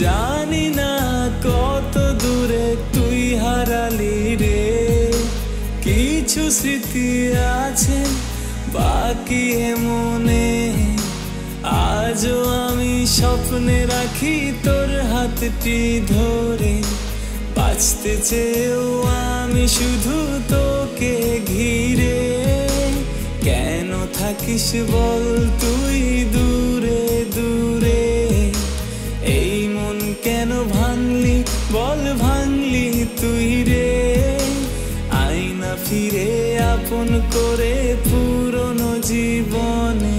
জানি না কত দূরে তুই হারালি রে, কিছু স্মৃতি আছে বাকি মনে, আজও আমি স্বপ্নে রাখি তোর হাতটি ধরে। বাঁচতে চেয়েও আমি শুধু তোকে ঘিরে, কেন থাকিস বল তুই দূরে দূরে। এই মন কেন ভাঙলি বল ভাঙলি তুই রে, আয়না ফিরে আপন করে পুরনো জীবনে।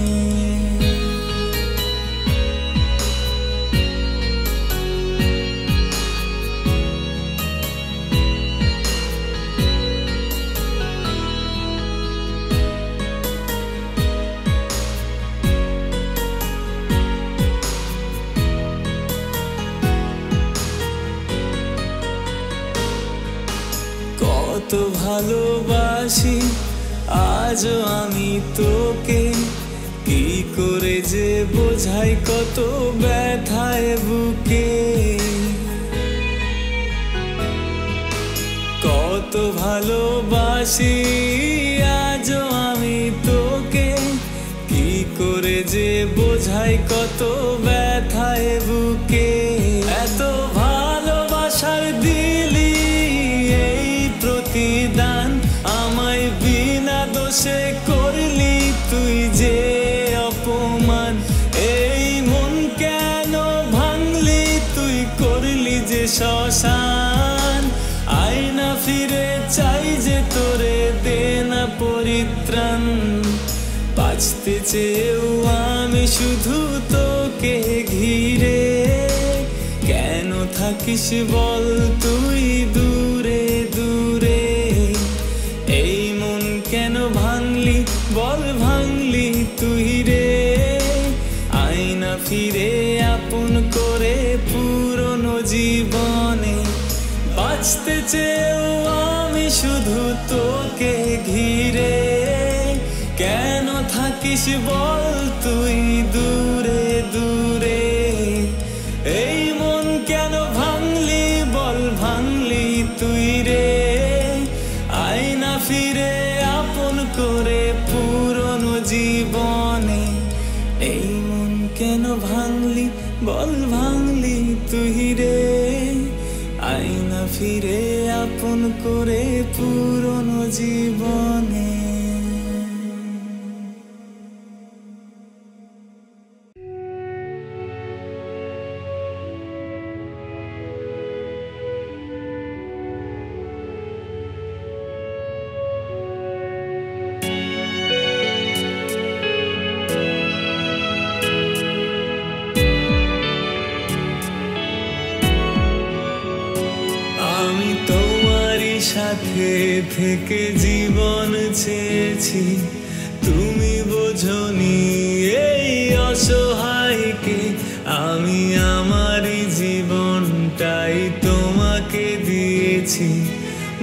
কত ভালোবাসি আজও আমি তোকে, কি করে যে বোঝাই কত ব্যথায় বুকে। কত ভালোবাসি আজও আমি তোকে, কি করে যে বোঝাই কত ব্যথায় বুকে। এত ভালোবাসার দিলি এই প্রতিদান, আমায় বিনা দোষে করলি তুই যে অপমান। এই মন কেন ভাঙলি তুই করলি যে শ্মশান, আয়না ফিরে চাই যে তোরে দে না পরিত্রাণ। বাঁচতে চেয়েও আমি শুধু তোকে ঘিরে, কেন থাকিস বল তুই দূরে দূরে। এই মন কেন ভাঙলি বল ভাঙলি তুই রে, আয়না ফিরে আপন করে পুরনো জীবনে। বাঁচতে চেয়েও আমি শুধু তোকে ঘিরে, কেন থাকিস বল তুই দূরে দূরে। এই মন কেন ভাঙলি বল ভাঙলি তুই রে, আয়না ফিরে আপন করে পুরনো জীবনে। এই মন কেন ভাঙলি বল ভাঙলি তুই রে, আয়না ফিরে আপন করে পুরনো জীবনে। সাথে থেকে জীবন চেয়েছি, তুমি বোঝনি এই অসহায়কে। আমি আমারই জীবনটাই তোমাকে দিয়েছি,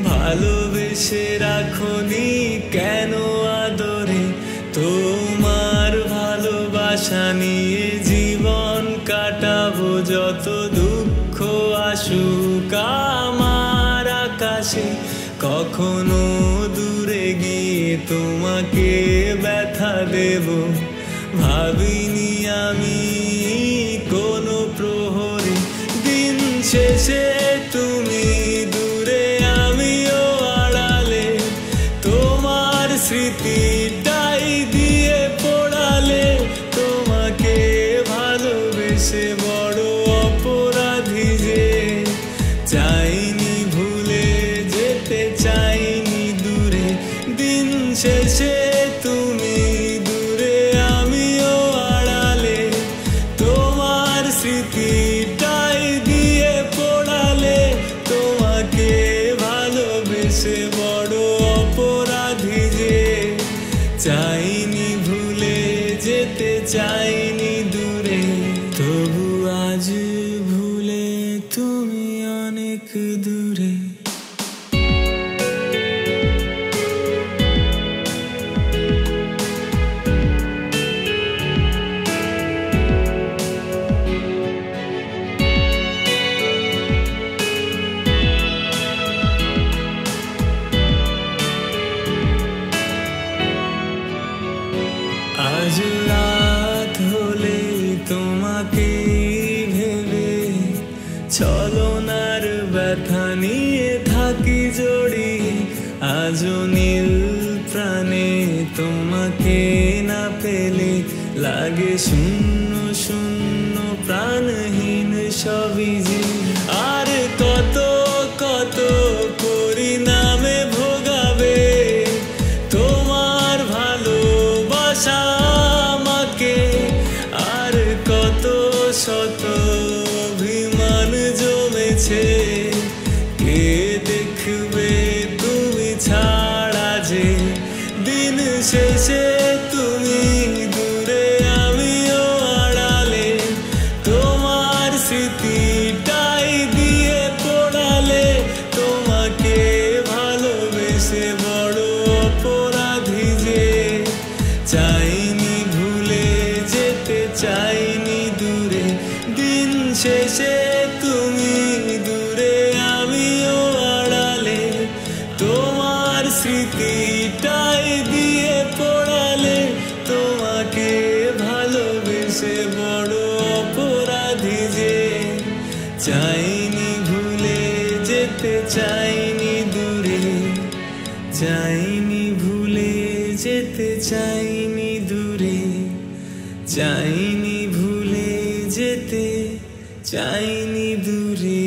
ভালোবেসে রাখনি কেন আদরে। তোমার ভালোবাসা নিয়ে জীবন কাটাবো, যত দুঃখ আসুক আমার আকাশে। কখনো দূরে গিয়ে তোমাকে ব্যথা দেব, ভাবিনি আমি কোনো প্রহরে। দিন শেষে তুমি দূরে আমিও আড়ালে, তোমার স্মৃতিটাই দিয়ে পড়ালে। তোমাকে ভালোবেসে বড় অপরাধী যে, চাইনি ভুলে যেতে চাইনি দূরে। দিন শেষে তুমি দূরে আমিও আড়ালে, তোমার স্মৃতিটাই দিয়ে পড়ালে। ছলনার ব্যথা নিয়ে থাকি জড়িয়ে আজও নীল প্রাণে তোমাকে না পেলে লাগে শূন্য শূন্য প্রাণহীন সবই যে আর কত কত পরিণামে ভোগাবে তোমার ভালোবাসা আমাকে আর কত শত অভিমান জমেছে কে দেখবে তুমি ছাড়া যে দিন শেষে তুমি দূরে আমিও আড়ালে তোমার স্মৃতিটাই দিয়ে পড়ালে তোমাকে ভালোবেসে বড় অপরাধী যে চাইনি ভুলে যেতে চাইনি দূরে দিন শেষে তুমি দূরে আমিও আড়ালে তোমার স্মৃতিটাই দিয়ে পড়ালে তোমাকে ভালোবেসে বড় অপরাধী যে চাইনি ভুলে যেতে চাইনি দূরে চাইনি ভুলে যেতে চাইনি দূরে চাইনি ভুলে যেতে চাইনি দূরে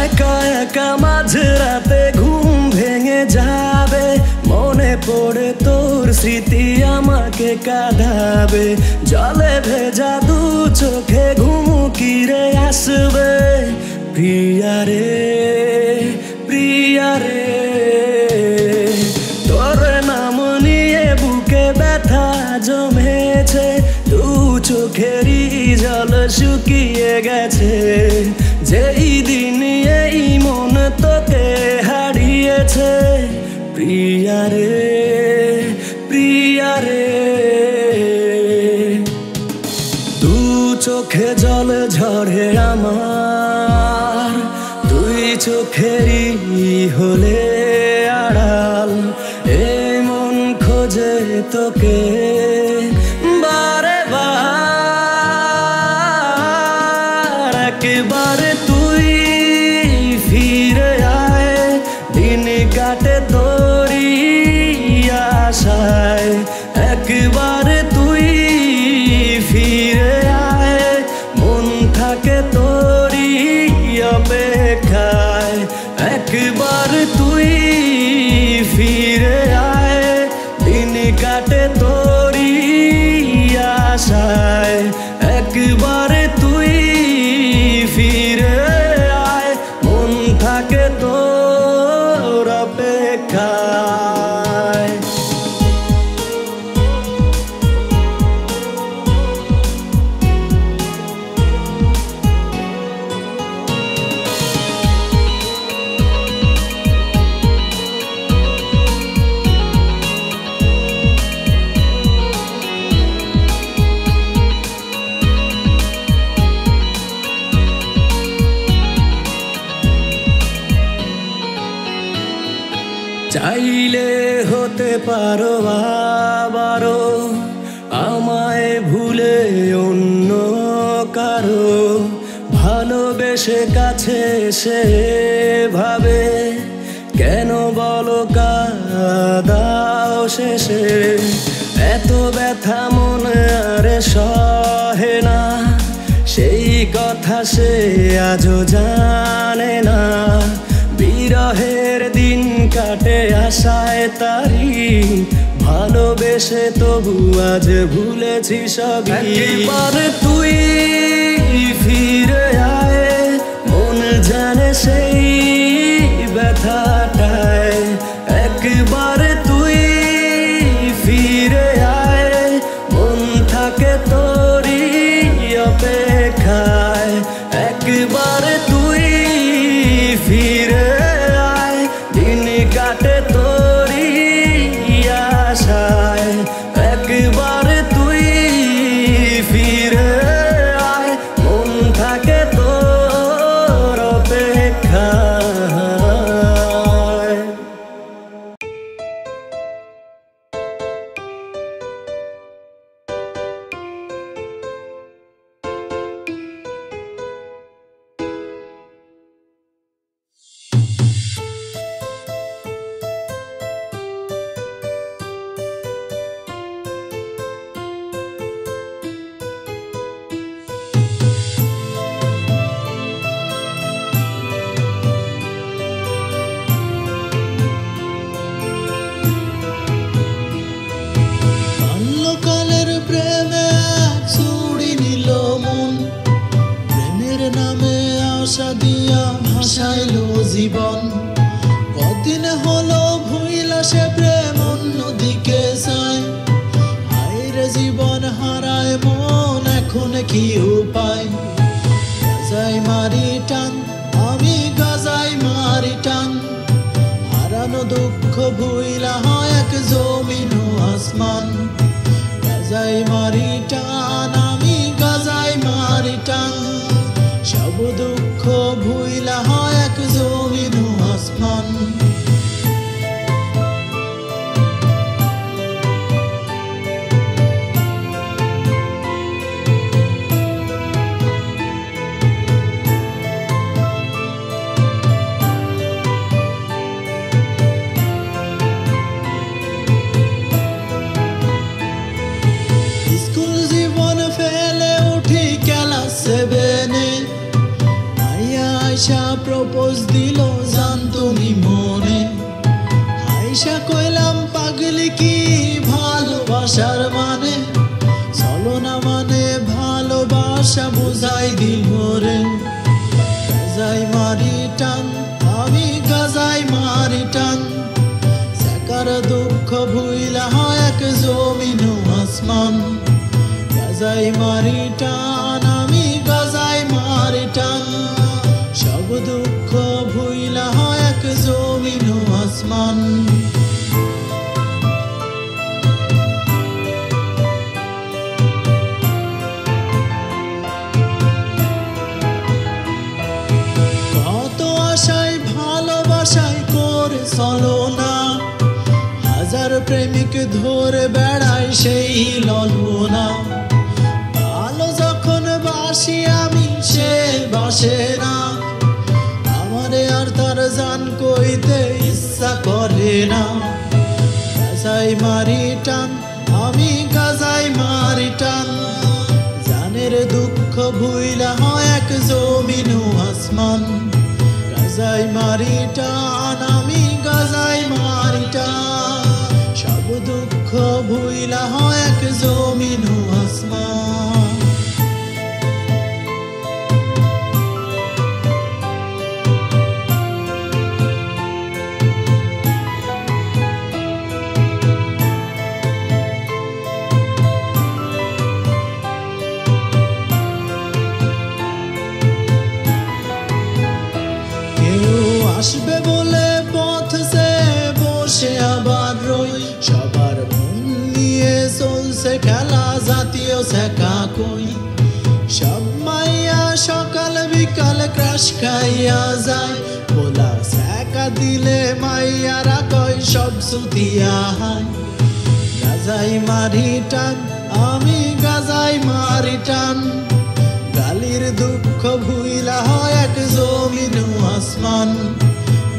একা একা মাঝরাতে ঘুম ভেঙে যাবে মনে পড়ে তোর স্মৃতি আমাকে কাঁদাবে জলে ভেজা দু চোখে ঘুম কিরে আসবে প্রিয়া রে তোর নাম নিয়ে বুকে ব্যথা জমেছে দু চোখেরই জল শুকিয়ে গেছে যেই দিন এই মন তোকে হারিয়েছে প্রিয়া রে দু চোখে জল ঝরে আমার দুই চোখেরই হলে আড়াল এই মন খোঁজে তোকে বারে বার একেবারে তুই ফিরে আয় দিন কাটে তোরি আশায় একবারে তুই ফিরে আয় মন থাকে তোরি অপেক্ষায় একবার তুই ফিরে আয় দিন কাটে তোরি আশায় একবারে তুই ফিরে আয় মন থাকে তোর অপেক্ষায় চাইলে হতে পারো আবারও আমায় ভুলে অন্য কারো ভালোবেসে কাছে সে ভাবে কেন বলো কাদাও শেষে এত ব্যথা মনে আর সহে না সেই কথা সে আজও জানে না বিরহের দিন কাটে আশায় তারি ভালোবেসে তবু আজ ভুলেছি সবই একবার তুই ফিরে আয় মন জানে সেই ব্যথাটায় একবার তুই ফিরে আয় মন থাকে তোরি অপেক্ষায় একবার দিয়া ভাসাইলো জীবন। কদিন হলো ভুইলা সে প্রেম অন্যদিকে চায়। হায়রে জীবন হারায় মন, এখন কি উপায়? গাজাই মারি টান, আমি গাজাই মারি টান। হারানো দুঃখ ভুইলা হয় এক জমিন ও আসমান। গাজাই মারি টান, আমি গাজাই মারি টান। সব দুঃখ ভুইলা হয় এক জমিন ও আসমান। স্কুল জীবন ফেলে উঠি ক্লাস সেভেনে। মাইয়া আয়সা প্রপোজ দিল, জান তুমি মনে। আয়সা কইলাম পাগলি কি ভালোবাসার মানে? চলো না মানে ভালোবাসা বুঝাই দিল রে। গাজাই মারি টান, আমি গাজাই মারি টান। সেকার দুঃখ ভুইলা হয় এক জমিন ও আসমান। গাজাই মারি টান, আমি গাজাই মারি টান। সব দুঃখ ভুইলা হয় এক জমিন ও আসমান। কত আশায় ভালোবাসায় করে চলো না। হাজার প্রেমিক ধরে বেড়ায় সেই ললনা। ভালো যখন বাসি আমি, সে বাসে না। আমারে আর তার জান কইতে ইচ্ছা করে না। গাজাই মারি টান, আমি গাজাই মারি টান। জানের দুঃখ ভুইলা হয় এক জমিন ও আসমান। গাজাই মারি টান, আমি গাজাই মারি টান। সব দুঃখ ভুইলা হয় এক জমিন ও আসমান। কেউ আসবে বলে পথ সে বসে আবার রই। সবার মন নিয়ে চলছে খেলা, জাতীয় শেখা কই। সব মাইয়া সকাল বিকাল ক্রাশ খাইয়া যায়। বলা শেখা দিলে মাইয়ারা কয় সব সুতিয়া হয়। গাজাই মারি টান, আমি গাজাই মারি টান। গালির দুঃখ ভুইলা হয় এক জমিন ও আসমান।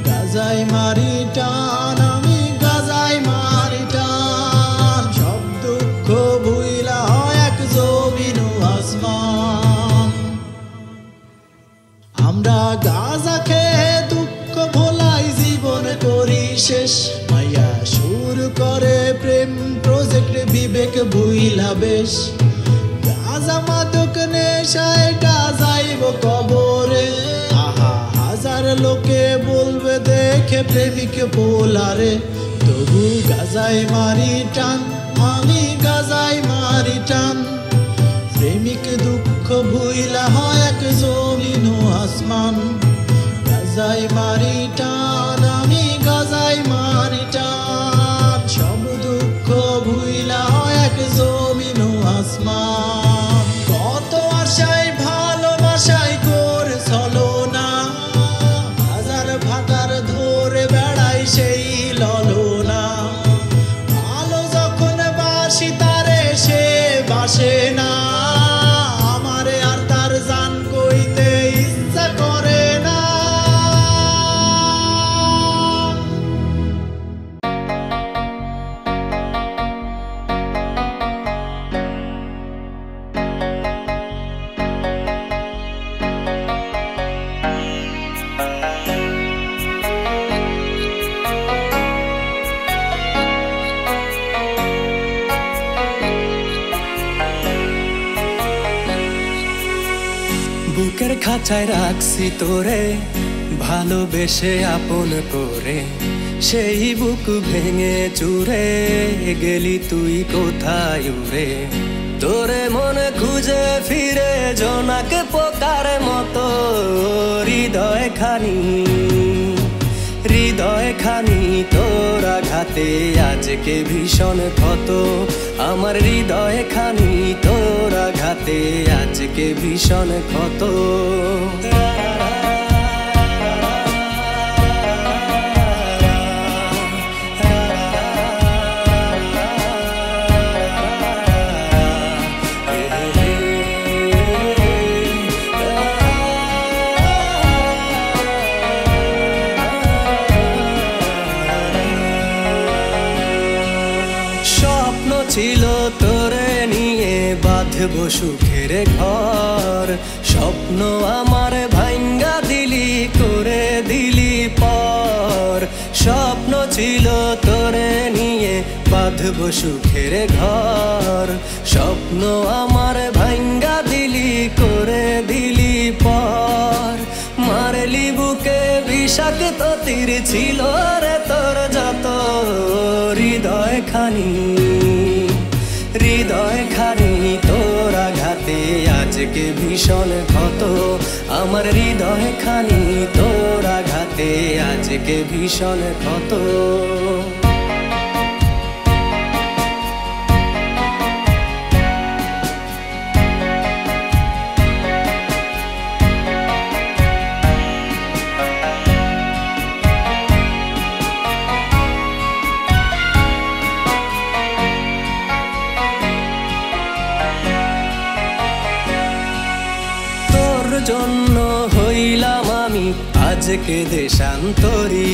গাজাই মারি টান, আমি গাজাই মারি টান। সব দুঃখ ভুইলা হয় এক জমিন ও আসমান। আমরা গাজা খেয়ে দুঃখ ভোলাই জীবন করি শেষ। মাইয়া সুর করে প্রেম প্রজেক্ট, বিবেক ভুইলা বেশ। গাজা মাদক নেশা, এটা যাইব কবরে। আহা হাজার লোকে বলবে দেখে প্রেমিক পোলারে। তবু গাজাই মারি টান, আমি গাজাই মারি টান। প্রেমিক দুঃখ ভুইলা হয় এক জমিন ও আসমান। গাজাই মারি টান, আমি গাজাই মারি টান। সব দুঃখ ভুইলা হয় এক জমিন ও আসমান। কত আশায় ভালোবাসায় করে চলো না। হাজার ভাটার ধরে বেড়াই সেই ললনা। ভালো যখন বাসি তারে, সে বাসে না। আমারে আর তার জান কইতে ইচ্ছা করে খাঁচায় রাখছি তোরে ভালোবেসে আপন করে, সেই বুক ভেঙে চুরে গেলি তুই কোথায় উড়ে। তোরে মনে খুঁজে ফিরে জোনাকে পোকার মতো, হৃদয় খানি তোর আঘাতে আজকে ভীষণ ক্ষত। আমার হৃদয় খানি তোর আঘাতে আজকে ভীষণ ক্ষত। ছিল তোরে নিয়ে বাঁধব সুখের ঘর, স্বপ্ন আমার ভাঙ্গা দিলি করে দিলি পর। স্বপ্ন ছিল তোরে নিয়ে বাঁধব সুখের ঘর, স্বপ্ন আমার ভাঙ্গা দিলি করে দিলি পর। মারলি বুকে বিষাক্ত তীর ছিল রে তোর যত, হৃদয় খানি তোর আঘাতে আজকে ভীষণ ক্ষত। আমার হৃদয় খানি তোর আঘাতে আজকে ভীষণ ক্ষত। জন্য হইলাম আমি আজকে দেশান্তরী,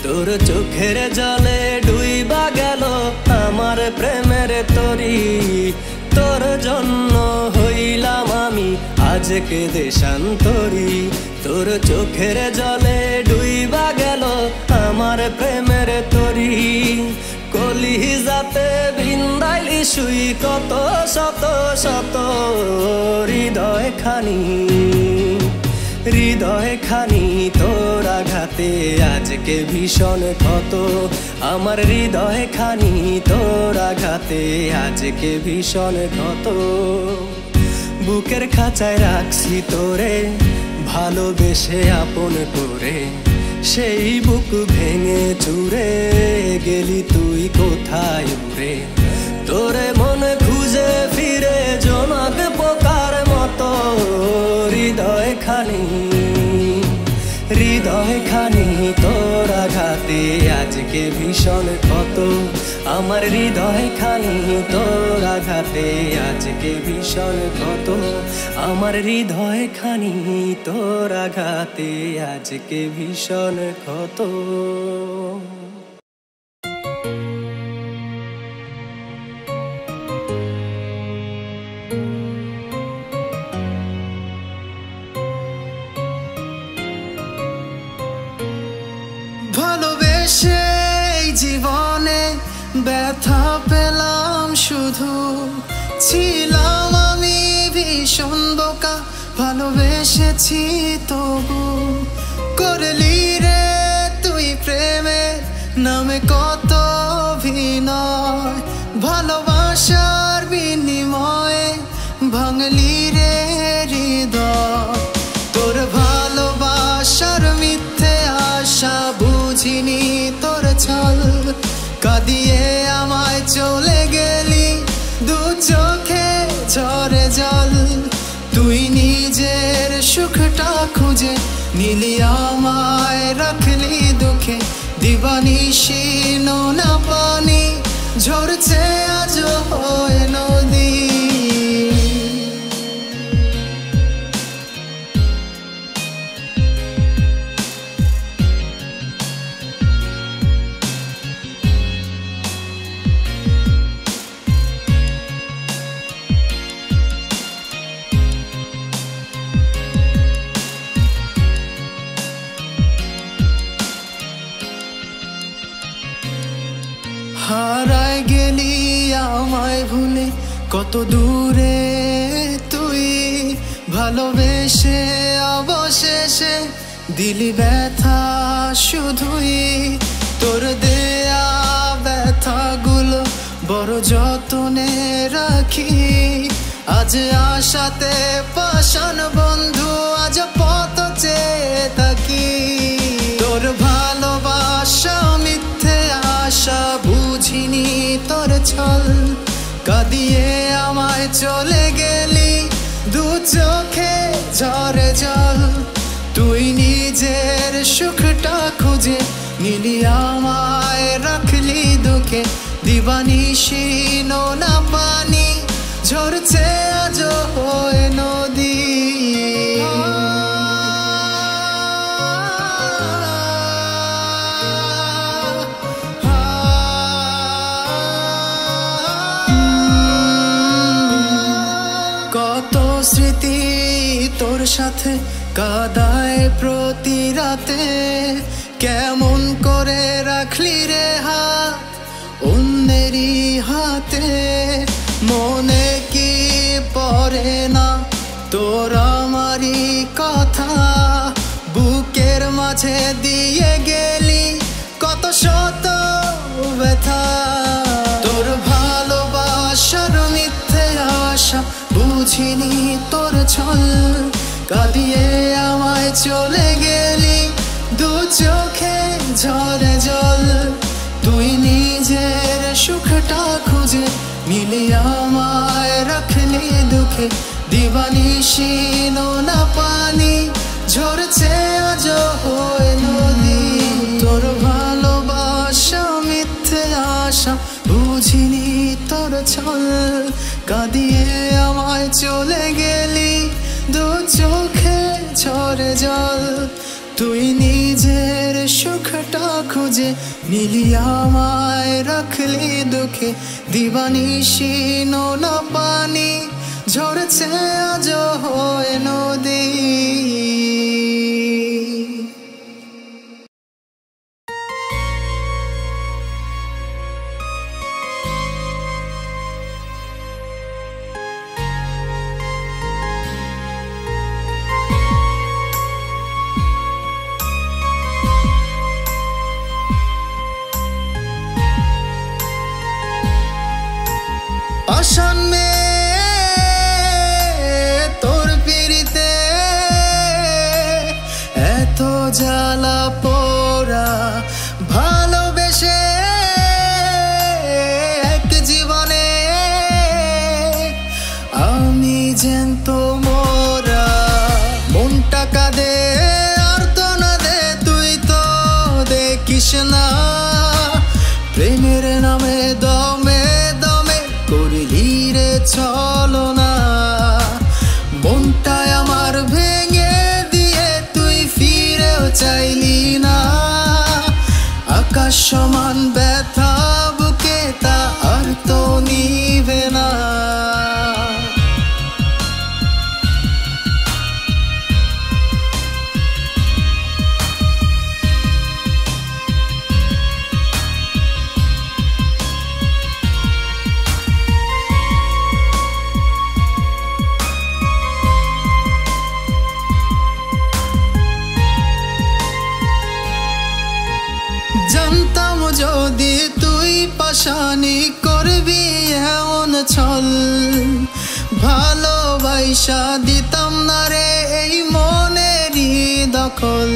তোর চোখের জলে ডুইবা গেল আমার প্রেমের তরী। তোর জন্য হইলাম আমি আজকে দেশান্তরী, তোর চোখের জলে ডুইবা গেল আমার প্রেমের তরী। কলিজাতে বিন্দাইলি শুই কত শত শত, হৃদয় খানি তোর আঘাতে আজকে ভীষণ ক্ষত। আমার হৃদয় খানি তোর আঘাতে আজকে ভীষণ ক্ষত। বুকের খাঁচায় রাখছি তোরে ভালোবেসে আপন করে, সেই বুক ভেঙে চুরে গেলি তুই কোথায় উড়ে। তোরে মনে খুঁজে ফিরে জোনাক পোকার মতো, হৃদয় খানি তোর আঘাতে আজকে ভীষণ ক্ষত। আমার হৃদয় খানি তোর আঘাতে আজকে ভীষণ ক্ষত। আমার হৃদয় খানি তোর আঘাতে আজকে ভীষণ ক্ষত। ভালোবেসে জীবনে ব্যথা পেলাম শুধু, ছিলাম আমি ভীষণ বোকা, ভালোবেসেছি তবু। করলি রে তুই প্রেমের নামে কত অভিনয়, ভালোবাসার বিনিময়ে ভাঙলি রে হৃদয়। তোর ভালোবাসার মিথ্যে আশা বুঝিনি তোর ছল, কাঁদিয়ে আমায় চলে গেলি দু চোখে ঝরে জল। তুই নিজের সুখটা খুঁজে নিলি আমায় রাখলি দুঃখে, দিবানিশি নোনা পানি ঝরছে আজ হয়ে নদী। হারায় গেলি আমায় ভুলে কত দূরে তুই, ভালোবেসে অবশেষে দিলি ব্যথা শুধুই তোর দেয়া ব্যথাগুলো বড় যতনে রাখি আজ আশাতে পাষাণ বন্ধু আজ পথ চেয়ে থাকি তোর ভালোবাসা মিথ্যে আশা বুঝিনি তোর ছল কাঁদিয়ে আমায় চলে গেলি দু চোখে ঝরে জল তুই নিজের সুখটা খুঁজে নিলি আমায় রাখলি দুঃখে দিবানিশি নোনা পানি ঝরছে আজ হয়ে নদী কত স্মৃতি তোর সাথে কাদায় প্রতি রাতে কেমন করে রাখলি রে হাত অন্যেরই হাতে মনে কি পড়ে না তোর আমারই কথা বুকের মাঝে দিয়ে গেলি কত শত ব্যথা তোর ভালোবাসার মিথ্যে আশা বুঝিনি তোর ছল কাঁদিয়ে আমায় চলে গেলি দু চোখে ঝরে জল তুই নিজের সুখটা খুঁজে মিলি আমায় রাখলি দুঃখে দিবানিশি নোনা পানি ঝরছে আজ হয়ে নদী তোর ভালোবাসা মিথ্যে আশা বুঝিনি তোর ছল কাঁদিয়ে আমায় চলে গেলি দু চোখে ঝরে জল তুই নিজের সুখটা খুঁজে নিলি আমায় রাখলি দুঃখে দিবানিশি নোনা পানি ঝরছে আজ হয়ে নদী পাষাণ তোর পিড়িতে এত জ্বালা পোড়া ভালোবেসে এক জীবনে আমি জ্যান্ত মোরা মনটা কাঁদে আর তো না দে তুই তো দেখিস না প্রেমের নামে দমে করিলি রে চলো না মনটায় আমার ভেঙে দিয়ে তুই ফিরেও চাইলি না আকাশ সমান ব্যথা বুকে তা আর তো নিবে না জানতাম যদি তুই পাশানি করবি এমন ছল ভালোবাসা দিতাম না রে এই মনেরই দখল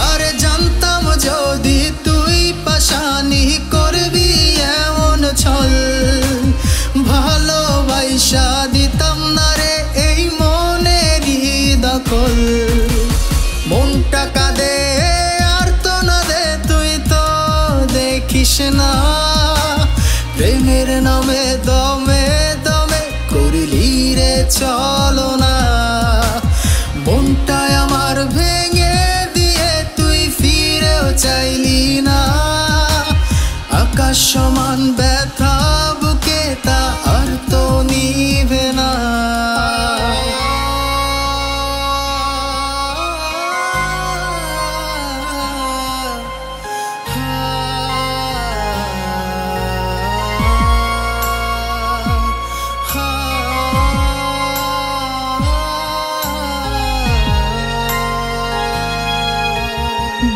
আরে জানতাম যদি তুই পাশানি করবি এমন ছল ভালোবাসা দিতাম না রে এই মনেরই দখল মনটা কাঁদে দেখিস না প্রেমের নামে দমে দমে করিলি রে চলো না মনটায় আমার ভেঙে দিয়ে তুই ফিরেও চাইলি না আকাশ সমান ব্যথা বুকে তা আর তো নিবে না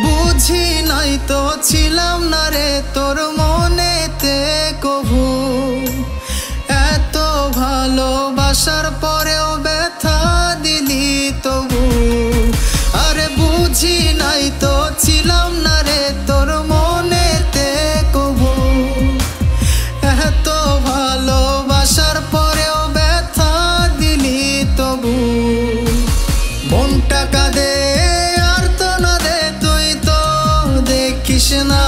বুঝি নাই তো ছিলাম না রে তোর মনেতে কভু, এত ভালোবাসার পরেও ব্যথা দিলি তবু। আরে বুঝি নাই তো ছিলাম না রে তোর মনেতে কভু, এত ভালোবাসার পরেও ব্যথা দিলি তবু। মনটা কাঁদে আর তো না দে, তুই তো দেখিস না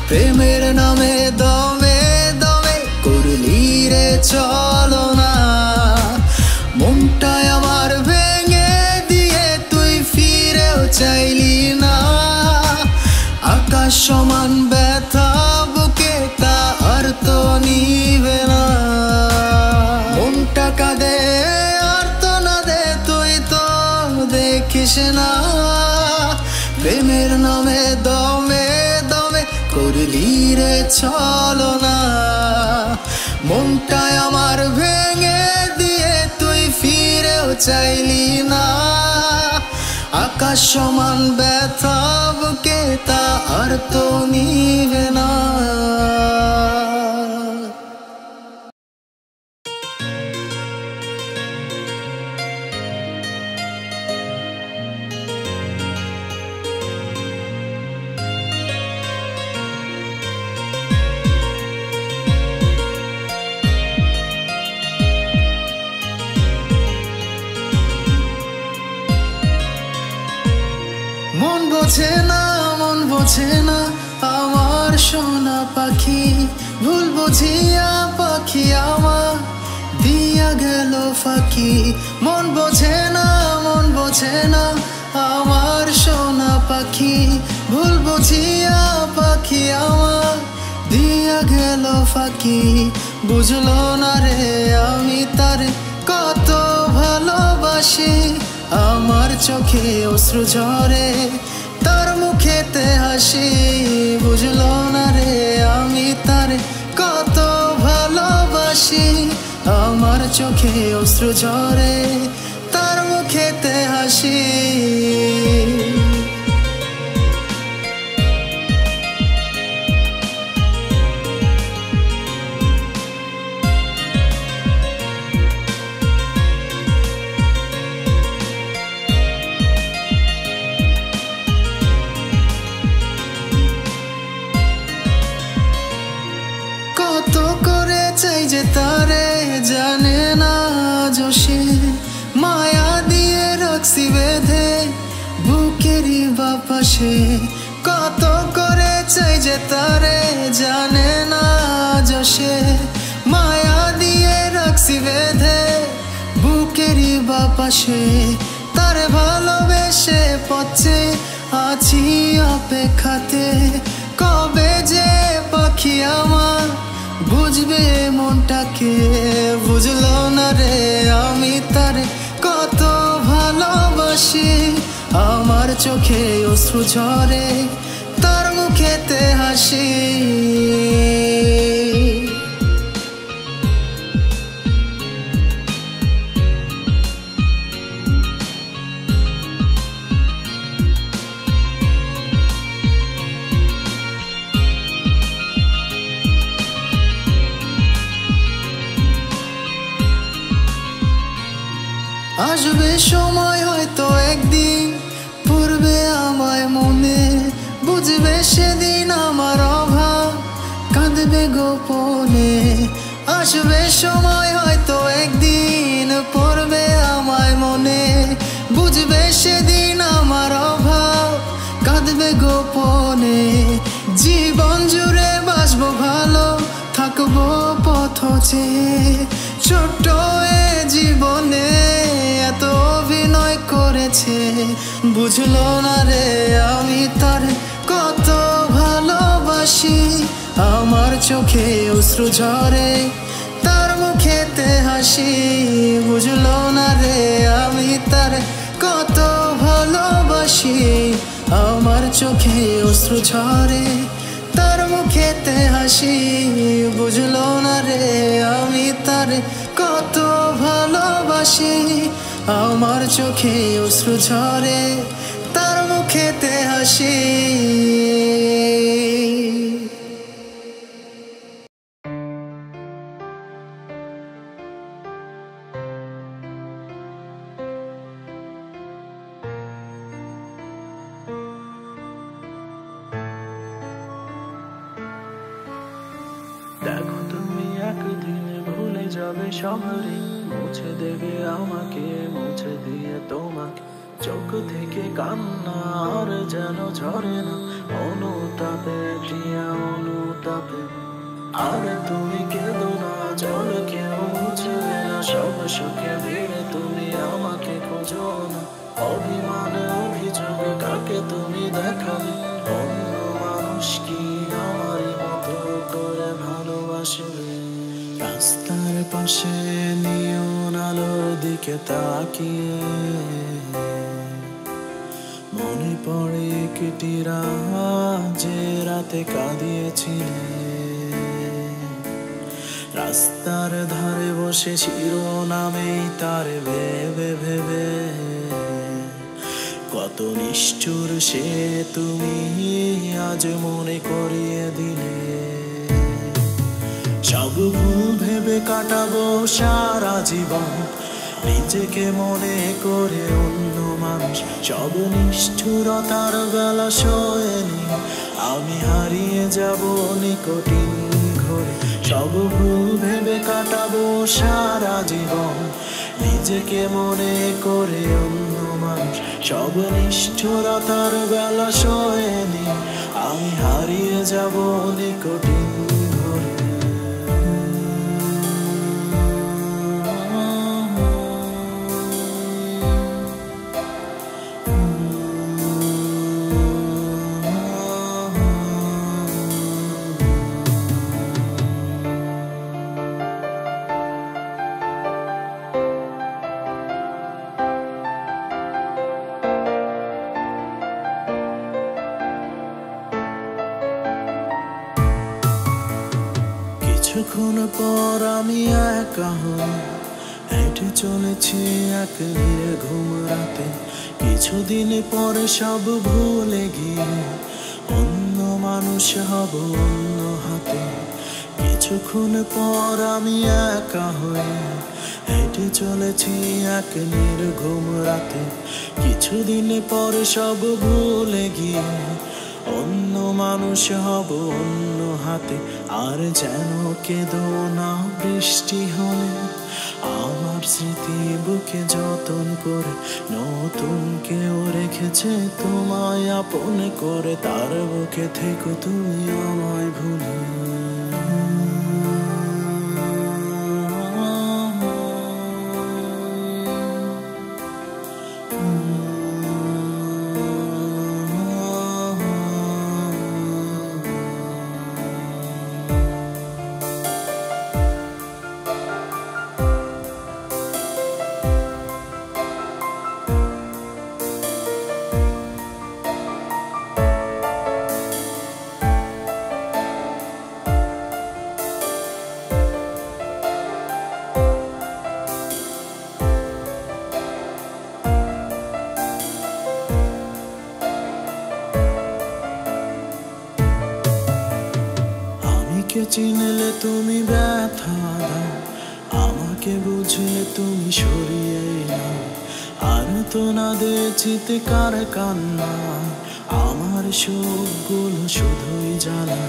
প্রেমের নামে দমে দমে করলি রে চলো না। মনটাই আমার ভেঙে দিয়ে তুই ফিরেও চাইলি না, আকাশ সমান ব্যথা বুকে তা আর তো নিবে না। মনটা কাঁদে আর তো না দে, তুই তো দেখিস না প্রেমের নামে দমে দমে করলি রে চলো না। মনটাই আমার ভেঙে দিয়ে তুই ফিরেও চাইলি না, আকাশ সমান ব্যথা বুকে তা আর তো নিবে না। মন বোঝে না, মন বোঝে না আমার সোনা পাখি, ভুল বুঝিয়া পাখি আমার দিয়া গেল ফাঁকি। মন বোঝে না, মন বোঝে না আমার সোনা পাখি, ভুল বুঝিয়া পাখি আমার দিয়া গেল ফাঁকি। বুঝলো না রে আমি তারে কত ভালোবাসি, আমার চোখে অশ্রু ঝরে তার মুখেতে হাসি। বুঝলো না রে আমি তারে কত ভালোবাসি, আমার চোখে অশ্রু ঝরে তার মুখেতে হাসি। কত করে চাই যে তারে জানে না জোশে, মায়া দিয়ে রাখছি বেঁধে বুকেরই বাপাশে। কত করে চাই যে তারে জানে না জোশে, মায়া দিয়ে রাখছি বেঁধে বুকেরই বাপাশে। তারে ভালোবেসে পথে আছি অপেক্ষাতে, কবে যে পাখি আমার বুঝবে মনটাকে। বুঝলো না রে আমি তারে কত ভালোবাসি, আমার চোখে অশ্রু ঝরে তার মুখেতে হাসি। আসবে সময় হয়তো একদিন পড়বে আমায় মনে, বুঝবে সেদিন আমার অভাব কাঁদবে গোপনে। আসবে সময় হয়তো একদিন পড়বে আমায় মনে, বুঝবে সেদিন আমার অভাব কাঁদবে গোপনে। জীবন জুড়ে বাসবো ভালো থাকবো পথ চেয়ে, ছোট্ট এ জীবনে এত অভিনয় করেছে। বুঝলো না রে আমি তার কত ভালোবাসি, আমার চোখে অশ্রু ঝরে তার মুখেতে হাসি। বুঝলো না রে আমি তার কত ভালোবাসি, আমার চোখে অশ্রু ঝরে তার মুখেতে হাসি। বুঝলো না রে আমি তার কত ভালোবাসি, আমার চোখে অশ্রু ঝরে তার মুখেতে ভালোবাসি। দেখো তুমি একদিন ভুলে যাবে শহরে, মুছে দেবে আমাকে, মুছে দিয়ে তোমাকে। চোখ থেকে কান্না আর যেন ঝরে না, অনুতাপে প্রিয়া অনুতাপে। আর তুমি কেঁদো না, জল কেউ মুছবে না, সব সুখে ভিড়ে তুমি আমাকে খোঁজো না। অভিমান অভিযোগ কাকে তুমি দেখাবে, অন্য মানুষ কি আমারই মতো করে ভালোবাসবে? রাস্তার পাশে নিয়ন আলোর দিকে তাকিয়ে মনে পড়ে একটি রাত যে রাতে কাঁদিয়েছিলে। রাস্তার ধারে বসে শিরোনামেই তার ভেবে ভেবে কত নিষ্ঠুর সে তুমি আজ মনে করিয়ে দিলে। সব ভুল ভেবে কাটাবো সারা জীবন, নিজেকে মনে করে অন্য মানুষ। সব নিষ্ঠুরতার বেলা সয়েনি, আমি হারিয়ে যাব নিকটিন ঘরে। সব ভুল ভেবে কাটাবো সারা জীবন, নিজেকে মনে করে অন্য মানুষ। সব নিষ্ঠুরতার বেলা সয়েনি, আমি হারিয়ে যাব নিকটিন ঘরে। কিছুক্ষণ পর আমি একা হয়ে হেঁটে চলেছি এক ঘুম রাতে। কিছুদিন পরে সব ভুলে গিয়ে অন্য মানুষ হব অন্য হাতে। কিছুক্ষণ পর আমি একা হয়ে হেঁটে চলেছি এক ঘুম রাতে। কিছুদিন পরে সব ভুলে গিয়ে অন্য মানুষ হব অন্য হাতে। আর যেন কেঁদো না বৃষ্টি হলে, আমার স্মৃতি বুকে যতন করে নতুন কেউ রেখেছে তোমায় আপন করে। তার বুকে থেকো তুমি আমায় ভুলে। আমাকে চিনলে তুমি ব্যথা দাও, আমাকে বুঝলে তুমি সরিয়ে নাও। আর তো না দে চিৎকার কান্না, আমার সুখগুলো শুধুই জ্বালা।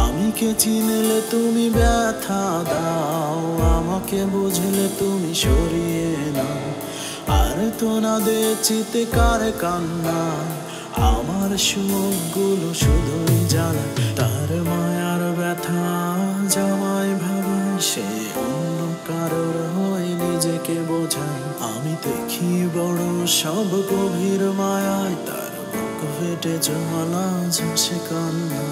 আমাকে চিনলে তুমি ব্যথা দাও, আমাকে বুঝলে তুমি সরিয়ে নাও। আর তো না দে চিৎকার কান্না, আমার সুখগুলো শুধুই জ্বালা। তার মায়ার ব্যথা জামাই ভাবায়, সে অন্য কারোর হয়ে নিজেকে বোঝায়। আমি দেখি বড় সব গভীর মায়ায়, তার বুক ফেটে জ্বালা ঝাঁসে কান্না।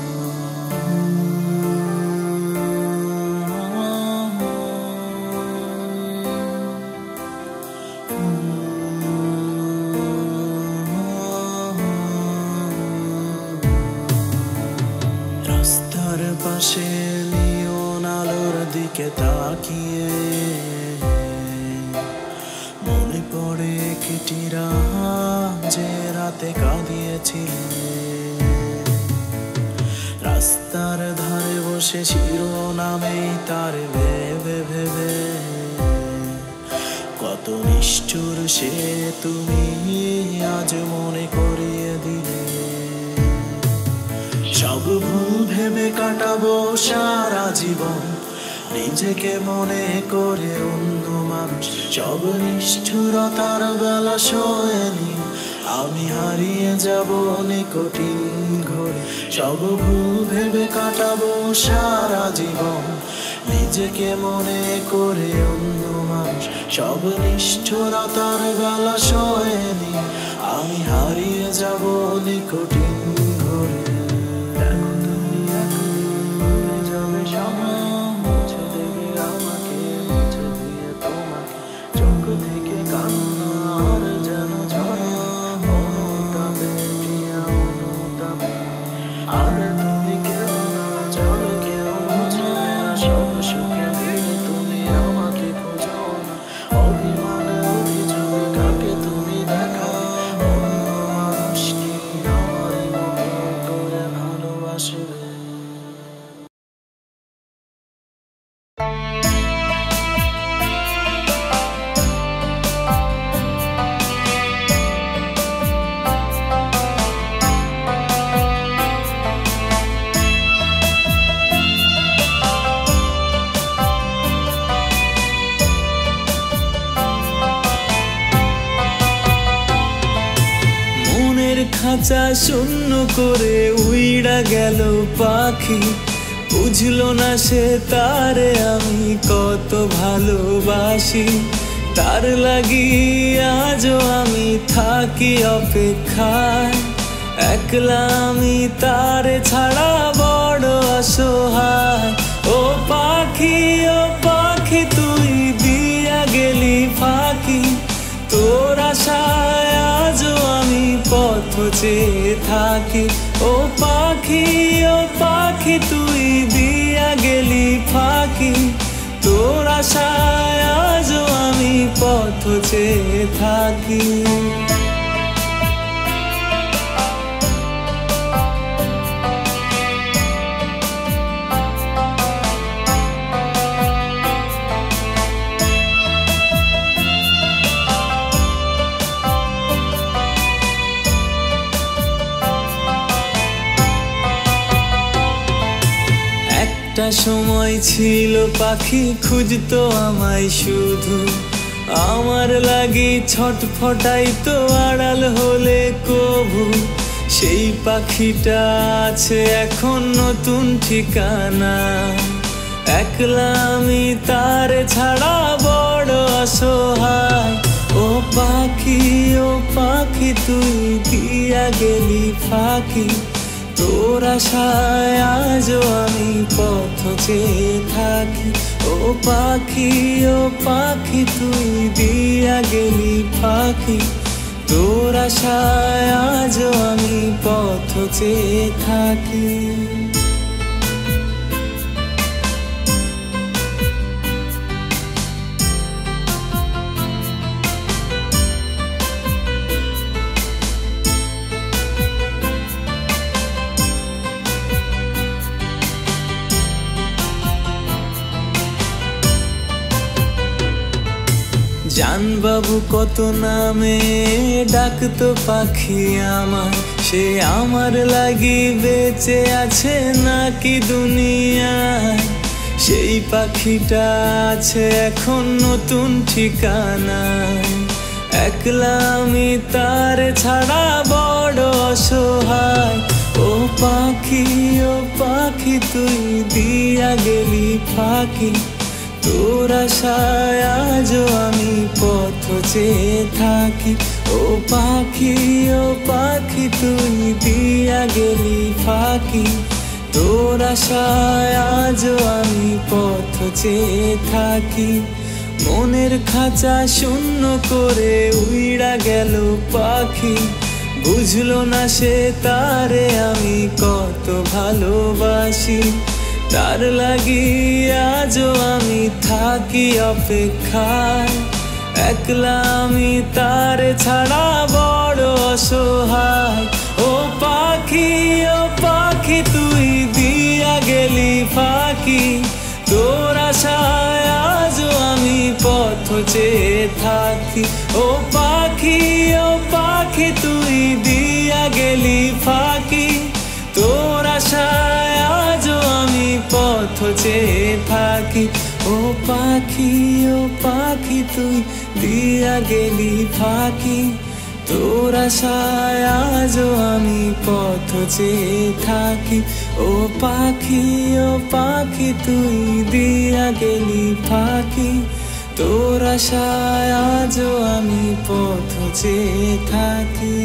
রাস্তার পাশে নিয়ন আলোর দিকে তাকিয়ে মনে পড়ে একটি রাত যে রাতে রাতে কাঁদিয়েছিলে। রাস্তার ধারে বসে শিরোনামে তার ভেবে ভেবে কত নিষ্ঠুর সে তুমি আজ মনে করিয়ে দিলে। সব ভুল ভেবে কাটাবো সারা জীবন, নিজেকে মনে করে অন্য মানুষ। সব নিষ্ঠুরতার বেলা শোয়নি, আমি হারিয়ে যাব নিকটিন ঘরে। সব ভুল ভেবে কাটাবো সারা জীবন, নিজেকে মনে করে অন্য মানুষ। সব নিষ্ঠুরতার বেলা শোয়নি, আমি হারিয়ে যাব নিকটিন ঘরে। দেখো তুমি একদিন যাবে সময়, মুছে দেবে আমাকে, মুছে দিয়ে তোমাকে। চোখ থেকে কান্না আর যেন ঝরে, অনুতাপে প্রিয়া অনুতাপে। আর তুমি কেউ না, চলে কেউ বুঝে না, সব সুখে দিলে তুমি আমাকে খুঁজো না। অভিমানে অভিযোগ কাকে তুমি দেখা, অন্য মানুষ কি আমারই মতো করে ভালোবাসবে। মনের খাঁচা শূন্য করে উইড়া গেল পাখি, বুঝলো না সে তারে আমি কত ভালোবাসি। তার লাগি আজও আমি থাকি অপেক্ষায়, একলা আমি তারে ছাড়া বড় অসহায়। ও পাখি তুই দিয়া গেলি ফাঁকি, তোর আশায় আজও আমি পথ চেয়ে থাকি। ও পাখি তুই দিয়া গেলি ফাঁকি, তোর আশায় আজও আমি পথ চেয়ে থাকি। একটা সময় ছিল পাখি খুঁজতো আমায় শুধু, আমার লাগি ছটফটাইতো আড়াল হলে কবু। সেই পাখিটা আছে এখন নতুন ঠিকানা, একলা আমি তারে ছাড়া বড় অসহায়। ও পাখি তুই দিয়া গেলি ফাঁকি, তোর আশায় আজও আমি পথ চেয়ে থাকি। ও পাখি তুই দিয়া গেলি ফাঁকি, তোর আশায় আজও আমি পথ চেয়ে থাকি। জানবাবু কত নামে ডাকতো পাখি আমার, সে আমার লাগি বেঁচে আছে নাকি দুনিয়ায়। সেই পাখিটা আছে এখন নতুন ঠিকানায়, একলা আমি তার ছাড়া বড় অসহায়। ও পাখি তুই দিয়া গেলি ফাঁকি, তোর আশায় আজও আমি পথ চেয়ে থাকি। ও পাখি তুই দিয়া গেলি ফাঁকি, তোর আশায় আজও আমি পথ চেয়ে থাকি। মনের খাঁচা শূন্য করে উইড়া গেল পাখি, বুঝলো না সে তারে আমি কত ভালোবাসি। তার লাগি আজও আমি থাকি অপেক্ষায়, একলা আমি তার ছাড়া বড় অসহায়। ও পাখি তুই দিয়া গেলি ফাঁকি, তোর আশায় আজও আমি পথ চেয়ে থাকি। ও পাখি তুই দিয়া গেলি ফাঁকি, তোর আশায় আজও আমি পথ চেয়ে থাকি। ও পাখি তুই দিয়া গেলি ফাঁকি, তোর আশায় আজও আমি পথ চেয়ে থাকি। ও পাখি তুই দিয়া গেলি ফাঁকি, তোর আশায় আজও আমি পথ চেয়ে থাকি।